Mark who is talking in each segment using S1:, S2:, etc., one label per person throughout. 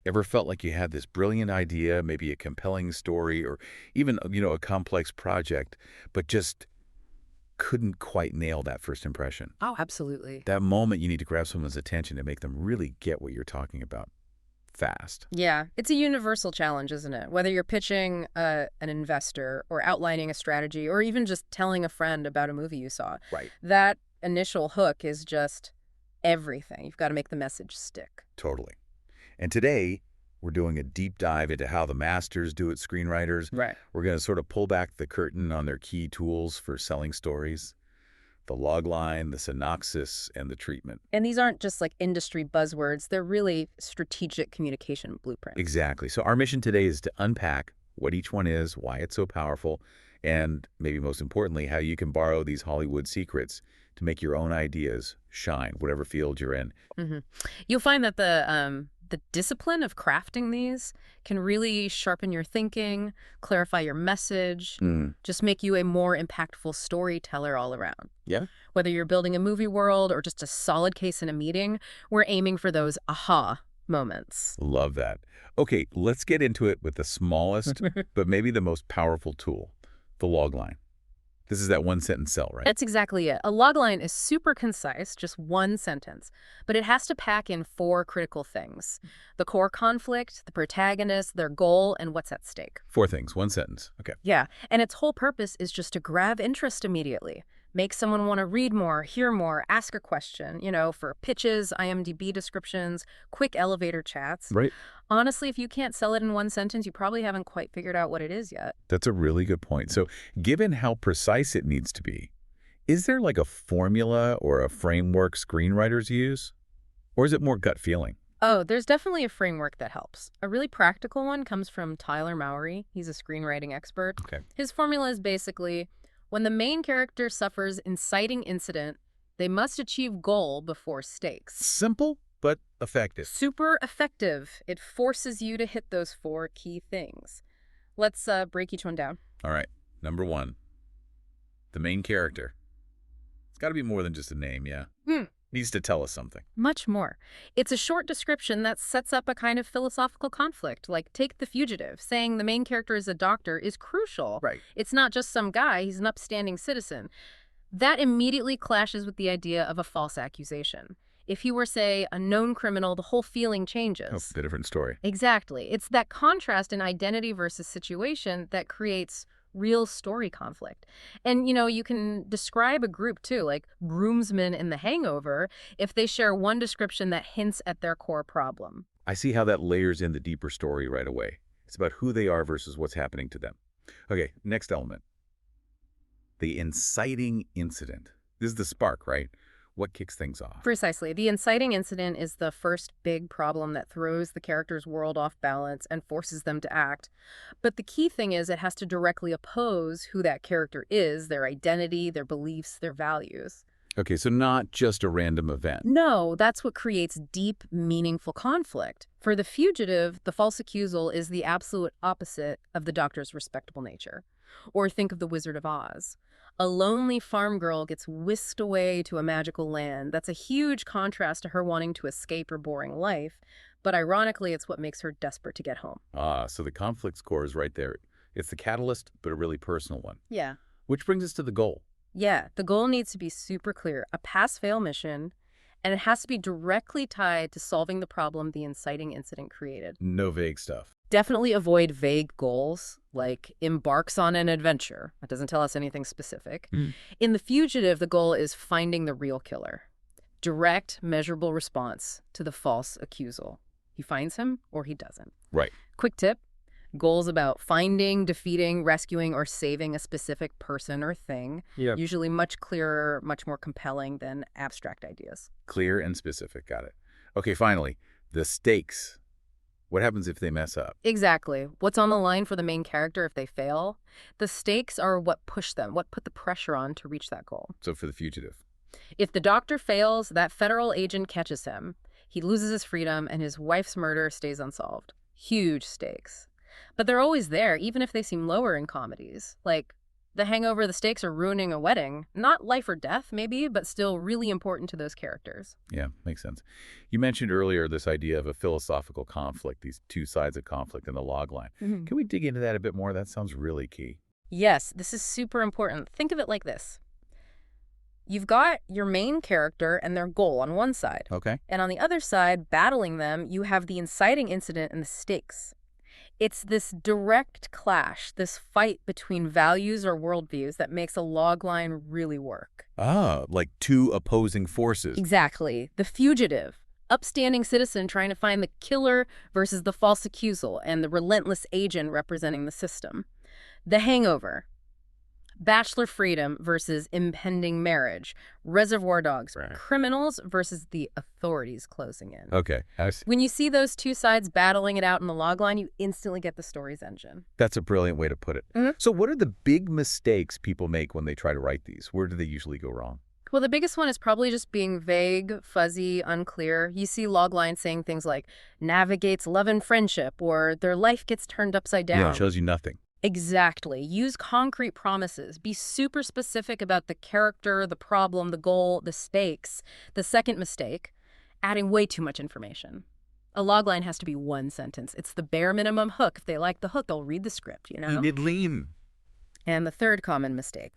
S1: Ever felt like you had this brilliant idea, maybe a compelling story, or even, a complex project, but just couldn't quite nail that first impression?
S2: Oh, absolutely.
S1: That moment you need to grab someone's attention to make them really get what you're talking about fast.
S2: Yeah, it's a universal challenge, isn't it? Whether you're pitching an investor or outlining a strategy or even just telling a friend about a movie you saw,
S1: Right.
S2: that initial hook is just everything. You've got to make the message stick.
S1: Totally. And today, we're doing a deep dive into how the masters do it, screenwriters.
S2: Right.
S1: We're going to sort of pull back the curtain on their key tools for selling stories, the logline, the synopsis, and the treatment.
S2: And these aren't just like industry buzzwords. They're really strategic communication blueprints.
S1: Exactly. So our mission today is to unpack what each one is, why it's so powerful, and maybe most importantly, how you can borrow these Hollywood secrets to make your own ideas shine, whatever field you're in.
S2: hmm You'll find that the discipline of crafting these can really sharpen your thinking, clarify your message, just make you a more impactful storyteller all around.
S1: Yeah?
S2: Whether you're building a movie world or just a solid case in a meeting, we're aiming for those aha moments.
S1: Love that. Okay, let's get into it with the smallest, but maybe the most powerful tool, the logline. This is that one-sentence sell, right?
S2: That's exactly it. A logline is super concise, just one sentence, but it has to pack in 4 critical things: the core conflict, the protagonist, their goal, and what's at stake.
S1: 4 things, one sentence. Okay.
S2: Yeah, and its whole purpose is just to grab interest immediately, make someone want to read more, hear more, ask a question, for pitches, IMDb descriptions, quick elevator chats.
S1: Right.
S2: Honestly, if you can't sell it in one sentence, you probably haven't quite figured out what it is yet.
S1: That's a really good point. So given how precise it needs to be, is there like a formula or a framework screenwriters use? Or is it more gut feeling?
S2: Oh, there's definitely a framework that helps. A really practical one comes from Tyler Mowry. He's a screenwriting expert.
S1: Okay.
S2: His formula is basically, when the main character suffers inciting incident, they must achieve goal before stakes.
S1: Simple, but effective.
S2: Super effective. It forces you to hit those 4 key things. Let's break each one down.
S1: All right. Number 1, the main character. It's got to be more than just a name, yeah? Needs to tell us something.
S2: Much more. It's a short description that sets up a kind of philosophical conflict. Like, take The Fugitive. Saying the main character is a doctor is crucial.
S1: Right.
S2: It's not just some guy, he's an upstanding citizen. That immediately clashes with the idea of a false accusation. If he were, say, a known criminal, the whole feeling changes.
S1: Oh, a different story.
S2: Exactly. It's that contrast in identity versus situation that creates real story conflict. And, you can describe a group, too, like groomsmen in The Hangover, if they share one description that hints at their core problem.
S1: I see how that layers in the deeper story right away. It's about who they are versus what's happening to them. Okay, next element. The inciting incident. This is the spark, right? What kicks things off?
S2: Precisely. The inciting incident is the first big problem that throws the character's world off balance and forces them to act. But the key thing is it has to directly oppose who that character is, their identity, their beliefs, their values.
S1: Okay, so not just a random event.
S2: No, that's what creates deep, meaningful conflict. For the fugitive, the false accusal is the absolute opposite of the doctor's respectable nature. Or think of The Wizard of Oz. A lonely farm girl gets whisked away to a magical land. That's a huge contrast to her wanting to escape her boring life, but ironically, it's what makes her desperate to get home.
S1: So the conflict score is right there. It's the catalyst, but a really personal one.
S2: Yeah.
S1: Which brings us to the goal.
S2: Yeah, the goal needs to be super clear, a pass-fail mission, and it has to be directly tied to solving the problem the inciting incident created.
S1: No vague stuff.
S2: Definitely avoid vague goals, like embarks on an adventure. That doesn't tell us anything specific. In The Fugitive, the goal is finding the real killer. Direct, measurable response to the false accusal. He finds him or he doesn't.
S1: Right.
S2: Quick tip. Goals about finding, defeating, rescuing, or saving a specific person or thing.
S1: Yeah.
S2: Usually much clearer, much more compelling than abstract ideas.
S1: Clear and specific. Got it. Okay, finally, the stakes. What happens if they mess up?
S2: Exactly. What's on the line for the main character if they fail? The stakes are what push them, what put the pressure on to reach that goal.
S1: So for the fugitive.
S2: If the doctor fails, that federal agent catches him. He loses his freedom and his wife's murder stays unsolved. Huge stakes. But they're always there, even if they seem lower in comedies. Like The Hangover, the stakes are ruining a wedding. Not life or death, maybe, but still really important to those characters.
S1: Yeah, makes sense. You mentioned earlier this idea of a philosophical conflict, these two sides of conflict in the log line. Can we dig into that a bit more? That sounds really key.
S2: Yes, this is super important. Think of it like this. You've got your main character and their goal on one side.
S1: Okay.
S2: And on the other side, battling them, you have the inciting incident and the stakes. It's this direct clash, this fight between values or worldviews that makes a log line really work.
S1: Ah, like two opposing forces.
S2: Exactly. The fugitive, upstanding citizen trying to find the killer versus the false accusal and the relentless agent representing the system. The Hangover, bachelor freedom versus impending marriage. Reservoir Dogs,
S1: Right.
S2: criminals versus the authorities closing in.
S1: Okay, I see.
S2: When you see those two sides battling it out in the logline, you instantly get the story's engine.
S1: That's a brilliant way to put it. So what are the big mistakes people make when they try to write these? Where do they usually go wrong?
S2: Well, the biggest one is probably just being vague, fuzzy, unclear. You see loglines saying things like, navigates love and friendship, or their life gets turned upside down.
S1: Yeah, it shows you nothing.
S2: Exactly. Use concrete promises. Be super specific about the character, the problem, the goal, the stakes. The second mistake, adding way too much information. A logline has to be one sentence. It's the bare minimum hook. If they like the hook, they'll read the script, you know?
S1: You need lean.
S2: And the third common mistake.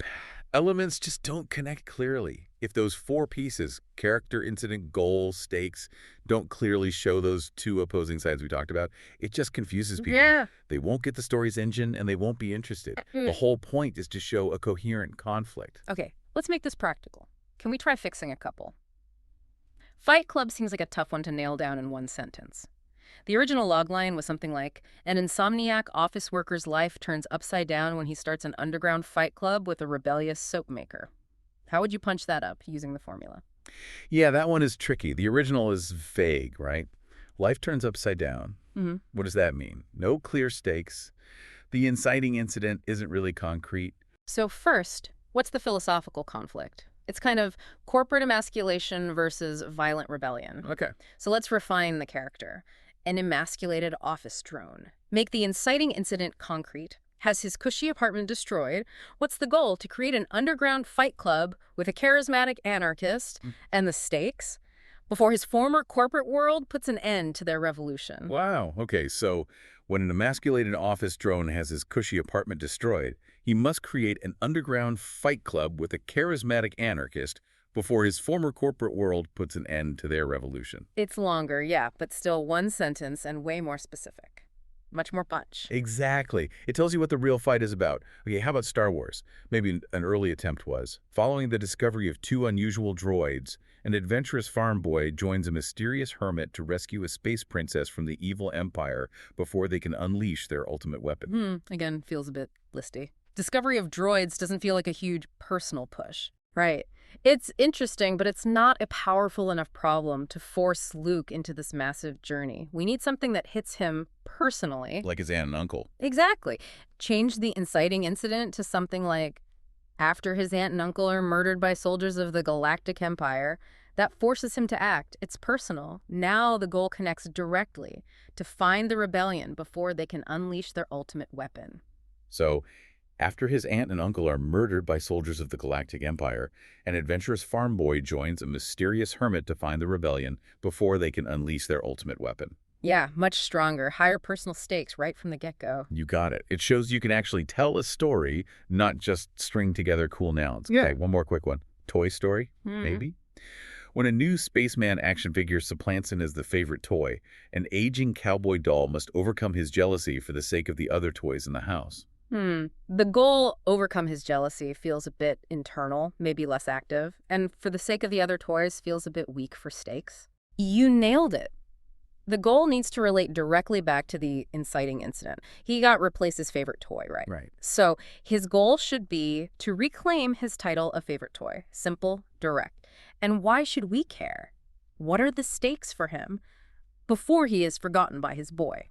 S1: Elements just don't connect clearly. If those four pieces, character, incident, goal, stakes, don't clearly show those two opposing sides we talked about, it just confuses people.
S2: Yeah.
S1: They won't get the story's engine and they won't be interested. The whole point is to show a coherent conflict.
S2: Okay, let's make this practical. Can we try fixing a couple? Fight Club seems like a tough one to nail down in one sentence. The original logline was something like, an insomniac office worker's life turns upside down when he starts an underground fight club with a rebellious soap maker. How would you punch that up using the formula?
S1: Yeah, that one is tricky. The original is vague, right? Life turns upside down. What does that mean? No clear stakes. The inciting incident isn't really concrete.
S2: So first, what's the philosophical conflict? It's kind of corporate emasculation versus violent rebellion.
S1: Okay.
S2: So let's refine the character. An emasculated office drone. Make the inciting incident concrete. Has his cushy apartment destroyed. What's the goal? To create an underground fight club with a charismatic anarchist. And the stakes? Before his former corporate world puts an end to their revolution.
S1: Wow. Okay, so when an emasculated office drone has his cushy apartment destroyed, he must create an underground fight club with a charismatic anarchist before his former corporate world puts an end to their revolution.
S2: It's longer, yeah, but still one sentence and way more specific. Much more punch.
S1: Exactly. It tells you what the real fight is about. Okay, how about Star Wars? Maybe an early attempt was. Following the discovery of two unusual droids, an adventurous farm boy joins a mysterious hermit to rescue a space princess from the evil empire before they can unleash their ultimate weapon.
S2: Again, feels a bit listy. Discovery of droids doesn't feel like a huge personal push. Right. It's interesting, but it's not a powerful enough problem to force Luke into this massive journey. We need something that hits him personally.
S1: Like his aunt and uncle.
S2: Exactly. Change the inciting incident to something like, after his aunt and uncle are murdered by soldiers of the Galactic Empire, that forces him to act. It's personal. Now the goal connects directly to find the rebellion before they can unleash their ultimate weapon.
S1: So, after his aunt and uncle are murdered by soldiers of the Galactic Empire, an adventurous farm boy joins a mysterious hermit to find the rebellion before they can unleash their ultimate weapon.
S2: Yeah, much stronger, higher personal stakes right from the get-go.
S1: You got it. It shows you can actually tell a story, not just string together cool nouns.
S2: Yeah.
S1: Okay, one more quick one. Toy Story, maybe? When a new spaceman action figure supplants him as the favorite toy, an aging cowboy doll must overcome his jealousy for the sake of the other toys in the house.
S2: The goal, overcome his jealousy, feels a bit internal, maybe less active, and for the sake of the other toys, feels a bit weak for stakes. You nailed it. The goal needs to relate directly back to the inciting incident. He got replaced his favorite toy, right?
S1: Right.
S2: So his goal should be to reclaim his title of favorite toy. Simple, direct. And why should we care? What are the stakes for him before he is forgotten by his boy?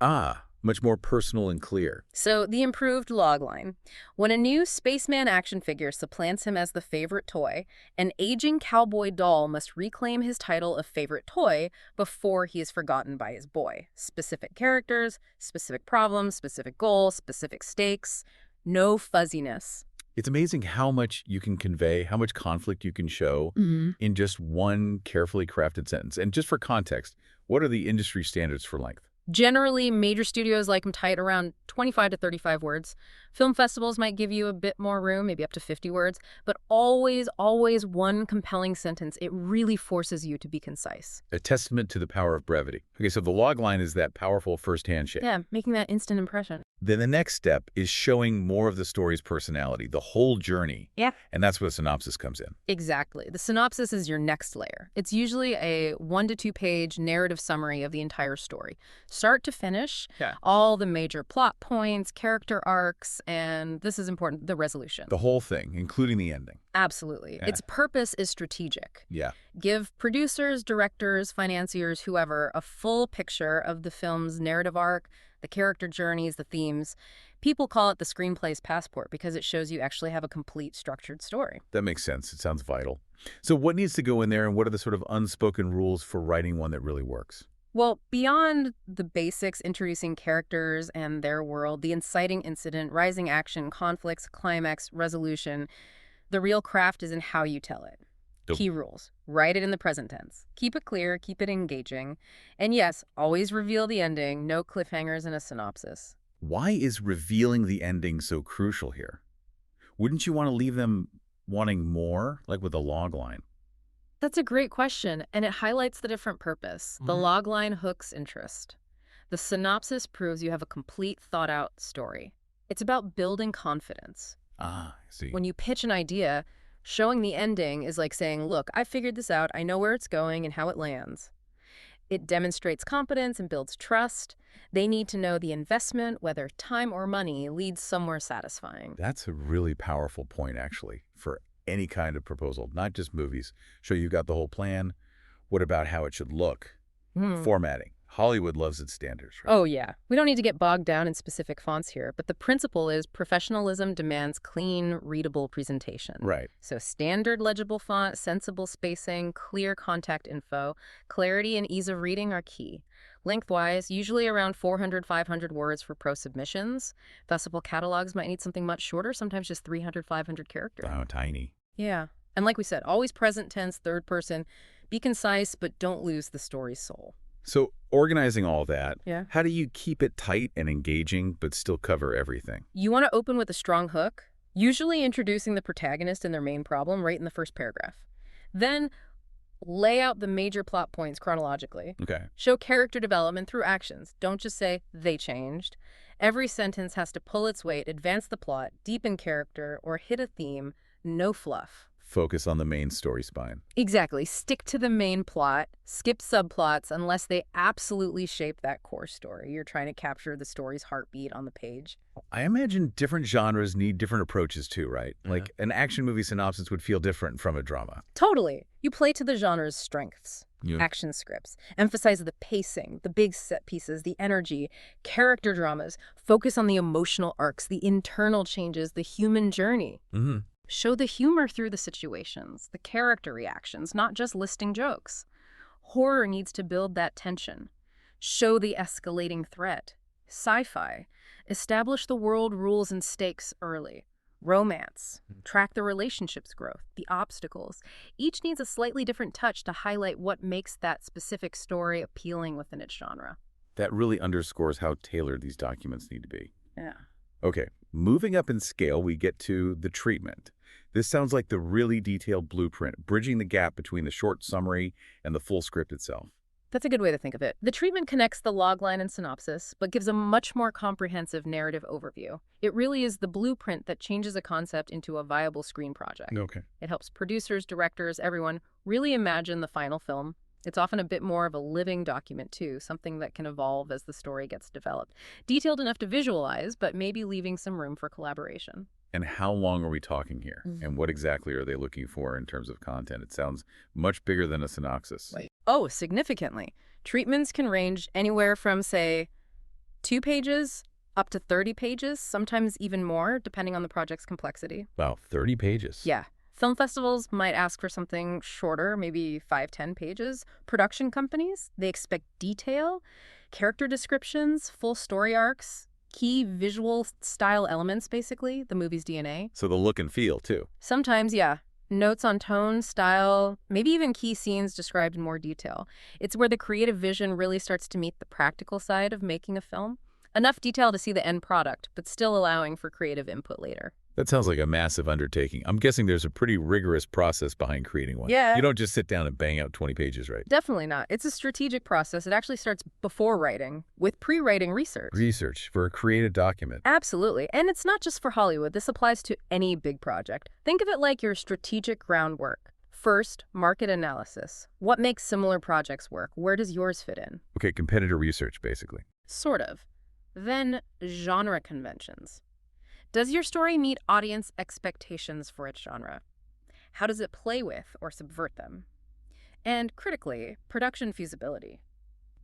S1: Much more personal and clear.
S2: So the improved logline. When a new spaceman action figure supplants him as the favorite toy, an aging cowboy doll must reclaim his title of favorite toy before he is forgotten by his boy. Specific characters, specific problems, specific goals, specific stakes. No fuzziness.
S1: It's amazing how much you can convey, how much conflict you can show in just one carefully crafted sentence. And just for context, what are the industry standards for length?
S2: Generally, major studios like them tight around 25 to 35 words. Film festivals might give you a bit more room, maybe up to 50 words, but always, always one compelling sentence. It really forces you to be concise.
S1: A testament to the power of brevity. Okay, so the log line is that powerful first handshake.
S2: Yeah, making that instant impression.
S1: Then the next step is showing more of the story's personality, the whole journey.
S2: Yeah.
S1: And that's where the synopsis comes in.
S2: Exactly. The synopsis is your next layer. It's usually a 1 to 2 page narrative summary of the entire story. Start to finish, all the major plot points, character arcs, and this is important, the resolution.
S1: The whole thing, including the ending.
S2: Absolutely.
S1: Yeah.
S2: Its purpose is strategic.
S1: Yeah.
S2: Give producers, directors, financiers, whoever, a full picture of the film's narrative arc, the character journeys, the themes. People call it the screenplay's passport because it shows you actually have a complete structured story.
S1: That makes sense. It sounds vital. So what needs to go in there, and what are the sort of unspoken rules for writing one that really works?
S2: Well, beyond the basics, introducing characters and their world, the inciting incident, rising action, conflicts, climax, resolution, the real craft is in how you tell it. Key rules. Write it in the present tense. Keep it clear, keep it engaging. And yes, always reveal the ending, no cliffhangers in a synopsis.
S1: Why is revealing the ending so crucial here? Wouldn't you want to leave them wanting more, like with a log line?
S2: That's a great question, and it highlights the different purpose. The log line hooks interest. The synopsis proves you have a complete, thought-out story. It's about building confidence.
S1: Ah, I see.
S2: When you pitch an idea, showing the ending is like saying, look, I figured this out. I know where it's going and how it lands. It demonstrates competence and builds trust. They need to know the investment, whether time or money, leads somewhere satisfying.
S1: That's a really powerful point, actually, for any kind of proposal, not just movies. Show you've got the whole plan. What about how it should look? Formatting. Hollywood loves its standards, right?
S2: Oh, yeah. We don't need to get bogged down in specific fonts here, but the principle is professionalism demands clean, readable presentation.
S1: Right.
S2: So standard legible font, sensible spacing, clear contact info, clarity and ease of reading are key. Lengthwise, usually around 400, 500 words for pro submissions. Festival catalogs might need something much shorter, sometimes just 300, 500 characters.
S1: Oh, tiny.
S2: Yeah. And like we said, always present tense, third person. Be concise, but don't lose the story's soul.
S1: So organizing all that,
S2: Yeah.
S1: how do you keep it tight and engaging but still cover everything?
S2: You want to open with a strong hook, usually introducing the protagonist and their main problem right in the first paragraph. Then lay out the major plot points chronologically.
S1: Okay.
S2: Show character development through actions. Don't just say, they changed. Every sentence has to pull its weight, advance the plot, deepen character, or hit a theme. No fluff.
S1: Focus on the main story spine.
S2: Exactly. Stick to the main plot. Skip subplots unless they absolutely shape that core story. You're trying to capture the story's heartbeat on the page.
S1: I imagine different genres need different approaches too, right? Like an action movie synopsis would feel different from a drama.
S2: Totally. You play to the genre's strengths.
S1: Yeah.
S2: Action scripts. Emphasize the pacing, the big set pieces, the energy. Character dramas. Focus on the emotional arcs, the internal changes, the human journey. Show the humor through the situations, the character reactions, not just listing jokes. Horror needs to build that tension. Show the escalating threat. Sci-fi. Establish the world rules and stakes early. Romance. Track the relationship's growth, the obstacles. Each needs a slightly different touch to highlight what makes that specific story appealing within its genre.
S1: That really underscores how tailored these documents need to be.
S2: Yeah.
S1: Okay, moving up in scale, we get to the treatment. This sounds like the really detailed blueprint, bridging the gap between the short summary and the full script itself.
S2: That's a good way to think of it. The treatment connects the logline and synopsis, but gives a much more comprehensive narrative overview. It really is the blueprint that changes a concept into a viable screen project.
S1: Okay.
S2: It helps producers, directors, everyone really imagine the final film. It's often a bit more of a living document, too, something that can evolve as the story gets developed. Detailed enough to visualize, but maybe leaving some room for collaboration.
S1: And how long are we talking here? And what exactly are they looking for in terms of content? It sounds much bigger than a synopsis.
S2: Oh, significantly. Treatments can range anywhere from, say, 2 pages up to 30 pages, sometimes even more, depending on the project's complexity.
S1: Wow, 30 pages.
S2: Yeah. Film festivals might ask for something shorter, maybe 5, 10 pages. Production companies, they expect detail, character descriptions, full story arcs. Key visual style elements, basically, the movie's DNA.
S1: So the look and feel, too.
S2: Sometimes, yeah. Notes on tone, style, maybe even key scenes described in more detail. It's where the creative vision really starts to meet the practical side of making a film. Enough detail to see the end product, but still allowing for creative input later.
S1: That sounds like a massive undertaking. I'm guessing there's a pretty rigorous process behind creating one.
S2: Yeah.
S1: You don't just sit down and bang out 20 pages, right?
S2: Definitely not. It's a strategic process. It actually starts before writing, with pre-writing research.
S1: Research for a creative document.
S2: Absolutely. And it's not just for Hollywood. This applies to any big project. Think of it like your strategic groundwork. First, market analysis. What makes similar projects work? Where does yours fit in?
S1: Okay, competitor research, basically.
S2: Sort of. Then, genre conventions. Does your story meet audience expectations for its genre? How does it play with or subvert them? And critically, production feasibility.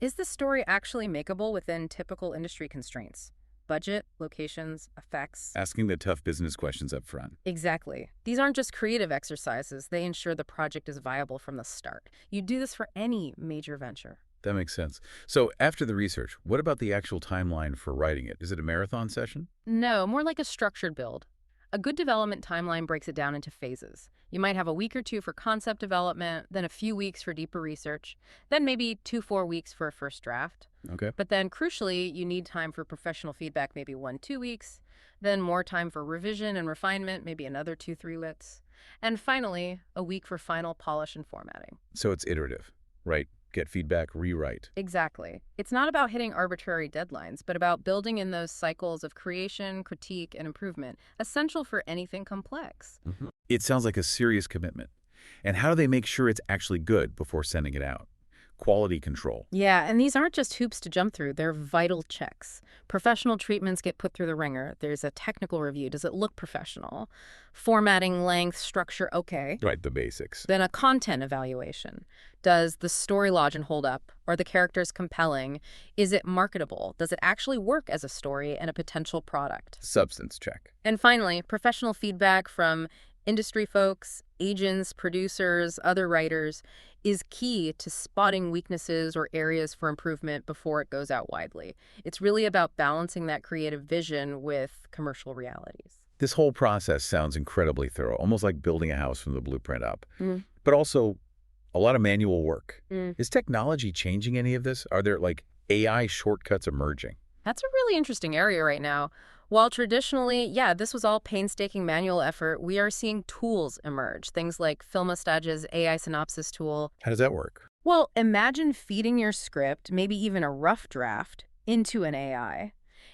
S2: Is the story actually makeable within typical industry constraints? Budget, locations, effects?
S1: Asking the tough business questions up front.
S2: Exactly. These aren't just creative exercises. They ensure the project is viable from the start. You do this for any major venture.
S1: That makes sense. So after the research, what about the actual timeline for writing it? Is it a marathon session?
S2: No, more like a structured build. A good development timeline breaks it down into phases. You might have a week or two for concept development, then a few weeks for deeper research, then maybe 2-4 weeks for a first draft.
S1: Okay.
S2: But then, crucially, you need time for professional feedback, maybe 1-2 weeks, then more time for revision and refinement, maybe another 2-3 weeks, and finally, a week for final polish and formatting.
S1: So it's iterative, right? Get feedback, rewrite.
S2: Exactly. It's not about hitting arbitrary deadlines, but about building in those cycles of creation, critique, and improvement, essential for anything complex.
S1: It sounds like a serious commitment. And how do they make sure it's actually good before sending it out? Quality control.
S2: Yeah, and these aren't just hoops to jump through. They're vital checks. Professional treatments get put through the ringer. There's a technical review. Does it look professional? Formatting, length, structure, okay.
S1: Right, the basics.
S2: Then a content evaluation. Does the story lodge and hold up? Are the characters compelling? Is it marketable? Does it actually work as a story and a potential product?
S1: Substance check.
S2: And finally, professional feedback from industry folks, agents, producers, other writers is key to spotting weaknesses or areas for improvement before it goes out widely. It's really about balancing that creative vision with commercial realities.
S1: This whole process sounds incredibly thorough, almost like building a house from the blueprint up. But also a lot of manual work. Is technology changing any of this? Are there like AI shortcuts emerging?
S2: That's a really interesting area right now. While traditionally, yeah, this was all painstaking manual effort, we are seeing tools emerge. Things like Filmostage's AI synopsis tool.
S1: How does that work?
S2: Well, imagine feeding your script, maybe even a rough draft, into an AI.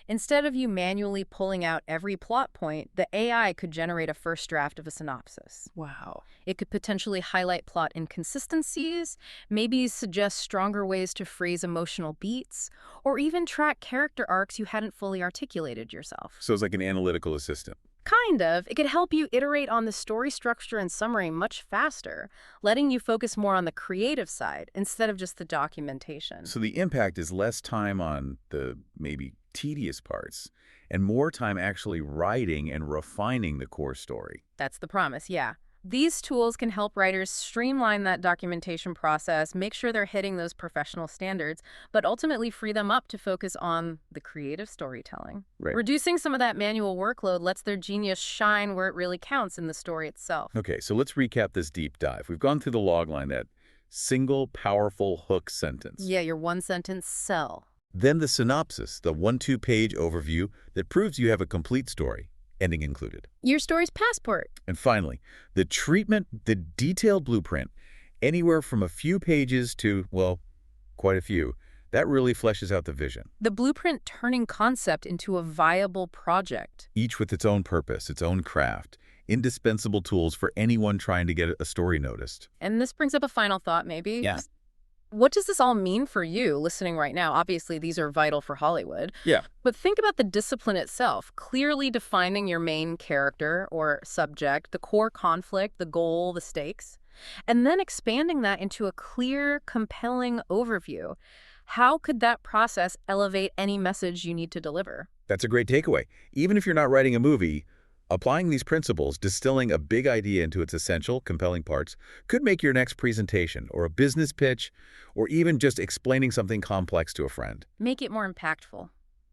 S2: Instead of you manually pulling out every plot point, the AI could generate a first draft of a synopsis.
S3: Wow.
S2: It could potentially highlight plot inconsistencies, maybe suggest stronger ways to phrase emotional beats, or even track character arcs you hadn't fully articulated yourself.
S1: So it's like an analytical assistant.
S2: Kind of. It could help you iterate on the story structure and summary much faster, letting you focus more on the creative side instead of just the documentation.
S1: So the impact is less time on the maybe tedious parts and more time actually writing and refining the core story.
S2: That's the promise, yeah. These tools can help writers streamline that documentation process, make sure they're hitting those professional standards, but ultimately free them up to focus on the creative storytelling.
S1: Right.
S2: Reducing some of that manual workload lets their genius shine where it really counts in the story itself.
S1: Okay, so let's recap this deep dive. We've gone through the logline, that single powerful hook sentence.
S2: Yeah, your one-sentence sell.
S1: Then the synopsis, the 1-2 page overview that proves you have a complete story, ending included.
S2: Your story's passport.
S1: And finally, the treatment, the detailed blueprint, anywhere from a few pages to, well, quite a few. That really fleshes out the vision.
S2: The blueprint turning concept into a viable project.
S1: Each with its own purpose, its own craft, indispensable tools for anyone trying to get a story noticed.
S2: And this brings up a final thought, maybe.
S1: Yeah.
S2: What does this all mean for you listening right now? Obviously, these are vital for Hollywood.
S1: Yeah.
S2: But think about the discipline itself, clearly defining your main character or subject, the core conflict, the goal, the stakes, and then expanding that into a clear, compelling overview. How could that process elevate any message you need to deliver?
S1: That's a great takeaway. Even if you're not writing a movie, applying these principles, distilling a big idea into its essential, compelling parts, could make your next presentation or a business pitch, or even just explaining something complex to a friend.
S2: Make it more impactful,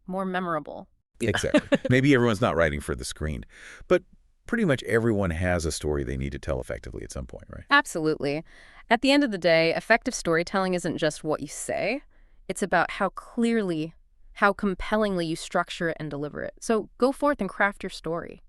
S2: more memorable.
S1: Exactly. Maybe everyone's not writing for the screen, but pretty much everyone has a story they need to tell effectively at some point, right?
S2: Absolutely. At the end of the day, effective storytelling isn't just what you say. It's about how clearly, how compellingly you structure it and deliver it. So go forth and craft your story.